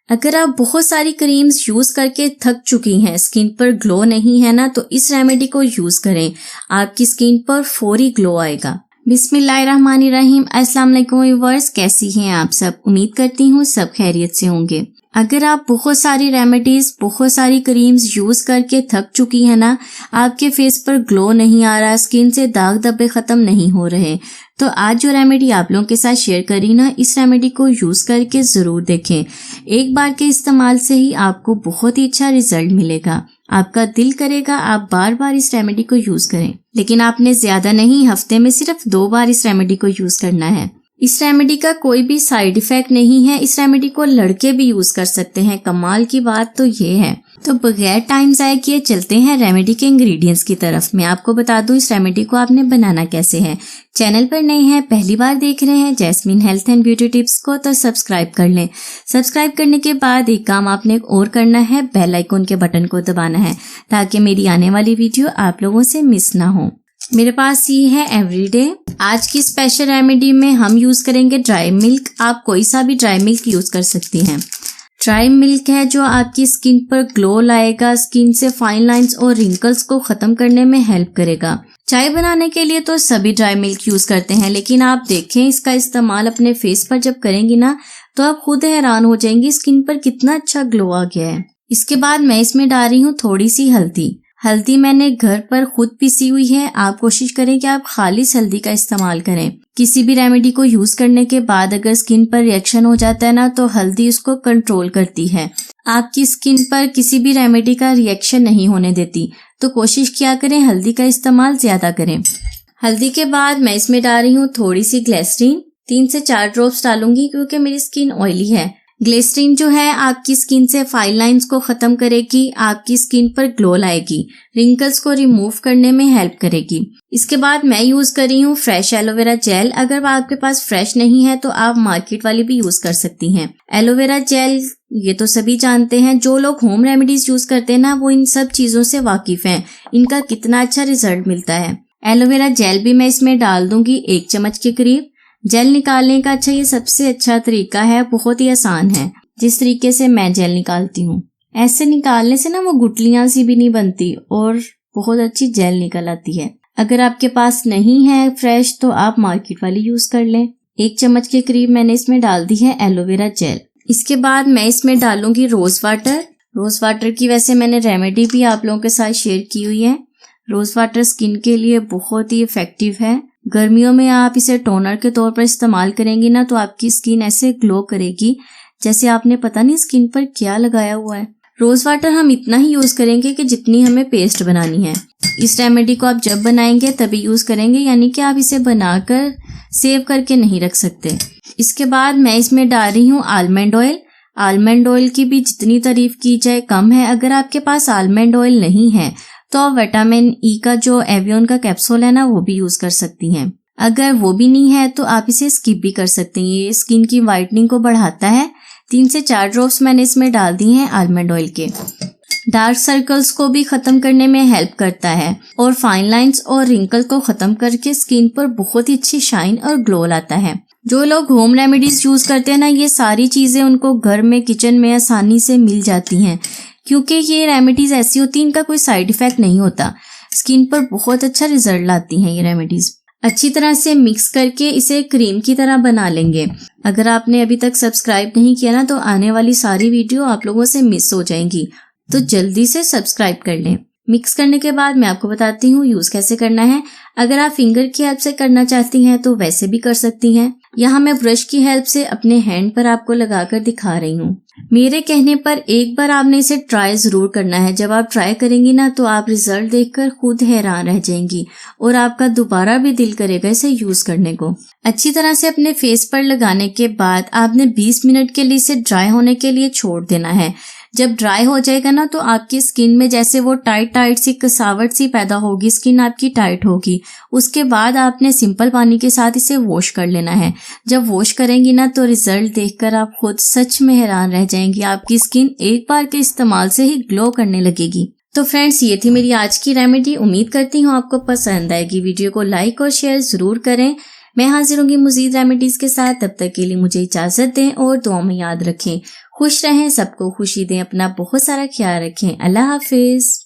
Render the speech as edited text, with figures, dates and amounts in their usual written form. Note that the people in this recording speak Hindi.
अगर आप बहुत सारी क्रीम्स यूज करके थक चुकी हैं, स्किन पर ग्लो नहीं है ना, तो इस रेमेडी को यूज करें, आपकी स्किन पर फौरी ग्लो आएगा। बिस्मिल्लाहिर्रहमानिर्रहीम। अस्सलाम वालेकुम व्यूअर्स, कैसी हैं आप सब? उम्मीद करती हूँ सब खैरियत से होंगे। अगर आप बहुत सारी रेमेडीज, बहुत सारी क्रीम्स यूज करके थक चुकी है ना, आपके फेस पर ग्लो नहीं आ रहा, स्किन से दाग धब्बे खत्म नहीं हो रहे, तो आज जो रेमेडी आप लोगों के साथ शेयर करी ना, इस रेमेडी को यूज करके जरूर देखें। एक बार के इस्तेमाल से ही आपको बहुत ही अच्छा रिजल्ट मिलेगा। आपका दिल करेगा आप बार बार इस रेमेडी को यूज करें, लेकिन आपने ज्यादा नहीं, हफ्ते में सिर्फ 2 बार इस रेमेडी को यूज करना है। इस रेमेडी का कोई भी साइड इफेक्ट नहीं है। इस रेमेडी को लड़के भी यूज कर सकते हैं। कमाल की बात तो ये है। तो बगैर टाइम जाए किए चलते हैं रेमेडी के इंग्रेडिएंट्स की तरफ। मैं आपको बता दूं इस रेमेडी को आपने बनाना कैसे है। चैनल पर नए हैं, पहली बार देख रहे हैं jasmine health and beauty tips को, तो सब्सक्राइब कर लें। सब्सक्राइब करने के बाद एक काम आपने और करना है, बेल आइकन के बटन को दबाना है ताकि मेरी आने वाली वीडियो आप लोगों से मिस ना हो। मेरे पास ये है एवरीडे। आज की स्पेशल रेमेडी में हम यूज करेंगे ड्राई मिल्क। आप कोई सा भी ड्राई मिल्क यूज कर सकती हैं। ड्राई मिल्क है जो आपकी स्किन पर ग्लो लाएगा, स्किन से फाइन लाइंस और रिंकल्स को खत्म करने में हेल्प करेगा। चाय बनाने के लिए तो सभी ड्राई मिल्क यूज करते हैं, लेकिन आप देखें इसका इस्तेमाल अपने फेस पर जब करेंगी ना, तो आप खुद हैरान हो जाएंगी स्किन पर कितना अच्छा ग्लो आ गया है। इसके बाद मैं इसमें डाल रही हूँ थोड़ी सी हल्दी। हल्दी मैंने घर पर खुद पीसी हुई है। आप कोशिश करें कि आप खालिस हल्दी का इस्तेमाल करें। किसी भी रेमेडी को यूज करने के बाद अगर स्किन पर रिएक्शन हो जाता है ना, तो हल्दी उसको कंट्रोल करती है, आपकी स्किन पर किसी भी रेमेडी का रिएक्शन नहीं होने देती। तो कोशिश किया करें हल्दी का इस्तेमाल ज्यादा करें। हल्दी के बाद मैं इसमें डाल रही हूँ थोड़ी सी ग्लिसरीन। 3 से 4 ड्रॉप्स डालूंगी क्योंकि मेरी स्किन ऑयली है। ग्लिसरीन जो है आपकी स्किन से फाइन लाइंस को खत्म करेगी, आपकी स्किन पर ग्लो लाएगी, रिंकल्स को रिमूव करने में हेल्प करेगी। इसके बाद मैं यूज कर रही हूँ फ्रेश एलोवेरा जेल। अगर आपके पास फ्रेश नहीं है तो आप मार्केट वाली भी यूज कर सकती हैं। एलोवेरा जेल ये तो सभी जानते हैं, जो लोग होम रेमेडीज यूज करते हैं ना, वो इन सब चीजों से वाकिफ हैं, इनका कितना अच्छा रिजल्ट मिलता है। एलोवेरा जेल भी मैं इसमें डाल दूंगी 1 चम्मच के करीब। जेल निकालने का ये सबसे अच्छा तरीका है, बहुत ही आसान है। जिस तरीके से मैं जेल निकालती हूँ, ऐसे निकालने से ना वो गुठलियां सी भी नहीं बनती और बहुत अच्छी जेल निकल आती है। अगर आपके पास नहीं है फ्रेश तो आप मार्केट वाली यूज कर लें। 1 चम्मच के करीब मैंने इसमें डाल दी है एलोवेरा जेल। इसके बाद मैं इसमें डालूंगी रोज वाटर। रोज वाटर की वैसे मैंने रेमेडी भी आप लोगों के साथ शेयर की हुई है। रोज वाटर स्किन के लिए बहुत ही इफेक्टिव है। गर्मियों में आप इसे टोनर के तौर पर इस्तेमाल करेंगी ना, तो आपकी स्किन ऐसे ग्लो करेगी जैसे आपने पता नहीं स्किन पर क्या लगाया हुआ है। रोज वाटर हम इतना ही यूज करेंगे कि जितनी हमें पेस्ट बनानी है। इस रेमेडी को आप जब बनाएंगे तभी यूज करेंगे, यानी कि आप इसे बनाकर सेव करके नहीं रख सकते। इसके बाद मैं इसमें डाल रही हूँ आलमंड ऑयल। आलमंड ऑयल की भी जितनी तारीफ की जाए कम है। अगर आपके पास आलमंड ऑयल नहीं है तो आप विटामिन ई का जो एवियन का कैप्सूल है ना, वो भी यूज कर सकती हैं। अगर वो भी नहीं है तो आप इसे स्किप भी कर सकते हैं। ये स्किन की वाइटनिंग को बढ़ाता है। 3 से 4 ड्रॉप्स मैंने इसमें डाल दी हैं आलमंड ऑयल के। डार्क सर्कल्स को भी खत्म करने में हेल्प करता है और फाइन लाइंस और रिंकल को खत्म करके स्किन पर बहुत ही अच्छी शाइन और ग्लो लाता है। जो लोग होम रेमेडीज यूज करते हैं ना, ये सारी चीजें उनको घर में किचन में आसानी से मिल जाती हैं, क्योंकि ये रेमेडीज ऐसी होती हैं इनका कोई साइड इफेक्ट नहीं होता। स्किन पर बहुत अच्छा रिजल्ट लाती हैं ये रेमेडीज। अच्छी तरह से मिक्स करके इसे क्रीम की तरह बना लेंगे। अगर आपने अभी तक सब्सक्राइब नहीं किया ना, तो आने वाली सारी वीडियो आप लोगों से मिस हो जाएंगी, तो जल्दी से सब्सक्राइब कर लें। मिक्स करने के बाद मैं आपको बताती हूँ यूज कैसे करना है। अगर आप फिंगर की हेल्प से करना चाहती हैं तो वैसे भी कर सकती हैं। यहाँ मैं ब्रश की हेल्प से अपने हैंड पर आपको लगाकर दिखा रही हूँ। मेरे कहने पर एक बार आपने इसे ट्राई जरूर करना है। जब आप ट्राई करेंगी ना, तो आप रिजल्ट देखकर खुद हैरान रह जाएंगी और आपका दोबारा भी दिल करेगा इसे यूज करने को। अच्छी तरह से अपने फेस पर लगाने के बाद आपने 20 मिनट के लिए इसे ड्राई होने के लिए छोड़ देना है। जब ड्राई हो जाएगा ना, तो आपकी स्किन में जैसे वो टाइट सी कसावट सी पैदा होगी, स्किन आपकी टाइट होगी। उसके बाद आपने सिंपल पानी के साथ इसे वॉश कर लेना है। जब वॉश करेंगी ना, तो रिजल्ट देखकर आप खुद सच में हैरान रह जाएंगी। आपकी स्किन एक बार के इस्तेमाल से ही ग्लो करने लगेगी। तो फ्रेंड्स, ये थी मेरी आज की रेमेडी। उम्मीद करती हूँ आपको पसंद आएगी। वीडियो को लाइक और शेयर जरूर करें। मैं हाजिर होंगी मजीद रेमेडीज के साथ। तब तक के लिए मुझे इजाजत दें और दुआ में याद रखें। खुश रहें, सबको खुशी दें, अपना बहुत सारा ख्याल रखें। अल्लाह हाफिज।